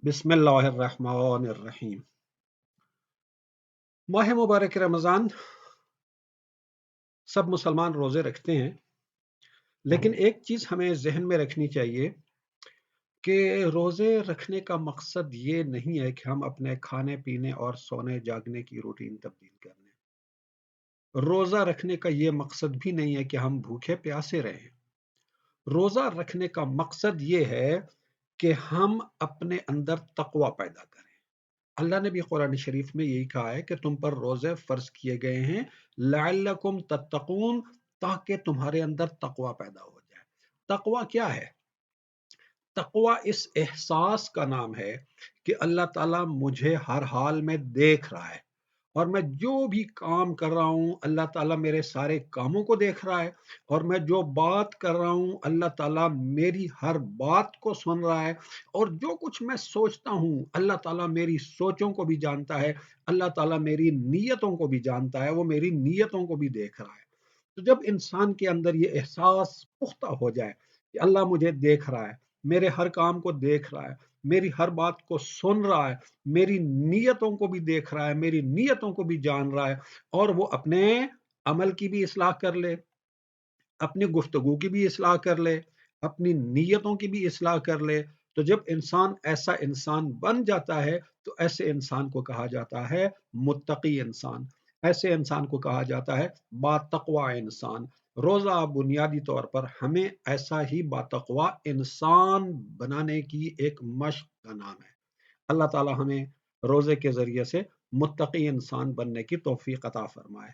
بسم اللہ الرحمن الرحیم۔ ماہ مبارک رمضان سب مسلمان روزے رکھتے ہیں، لیکن ایک چیز ہمیں ذہن میں رکھنی چاہیے کہ روزے رکھنے کا مقصد یہ نہیں ہے کہ ہم اپنے کھانے پینے اور سونے جاگنے کی روٹین تبدیل کر لیں۔ روزہ رکھنے کا یہ مقصد بھی نہیں ہے کہ ہم بھوکے پیاسے رہیں۔ روزہ رکھنے کا مقصد یہ ہے کہ ہم اپنے اندر تقوی پیدا کریں۔ اللہ نے بھی قرآن شریف میں یہی کہا ہے کہ تم پر روزے فرض کیے گئے ہیں لعلکم تتقون، تاکہ تمہارے اندر تقوی پیدا ہو جائے۔ تقوی کیا ہے؟ تقوی اس احساس کا نام ہے کہ اللہ تعالیٰ مجھے ہر حال میں دیکھ رہا ہے، اور میں جو بھی کام کر رہا ہوں اللہ تعالیٰ میرے سارے کاموں کو دیکھ رہا ہے، اور میں جو بات کر رہا ہوں اللہ تعالیٰ میری ہر بات کو سن رہا ہے، اور جو کچھ میں سوچتا ہوں اللہ تعالیٰ میری سوچوں کو بھی جانتا ہے، اللہ تعالیٰ میری نیتوں کو بھی جانتا ہے، وہ میری نیتوں کو بھی دیکھ رہا ہے۔ تو جب انسان کے اندر یہ احساس پختہ ہو جائے کہ اللہ مجھے دیکھ رہا ہے، میرے ہر کام کو دیکھ رہا ہے، میری ہر بات کو سن رہا ہے، میری نیتوں کو بھی دیکھ رہا ہے، میری نیتوں کو بھی جان رہا ہے، اور وہ اپنے عمل کی بھی اصلاح کر لے، اپنی گفتگو کی بھی اصلاح کر لے، اپنی نیتوں کی بھی اصلاح کر لے، تو جب انسان ایسا انسان بن جاتا ہے تو ایسے انسان کو کہا جاتا ہے متقی انسان، ایسے انسان کو کہا جاتا ہے باتقوی انسان۔ روزہ بنیادی طور پر ہمیں ایسا ہی باتقوی انسان بنانے کی ایک مشق کا نام ہے۔ اللہ تعالی ہمیں روزے کے ذریعے سے متقی انسان بننے کی توفیق عطا فرمائے۔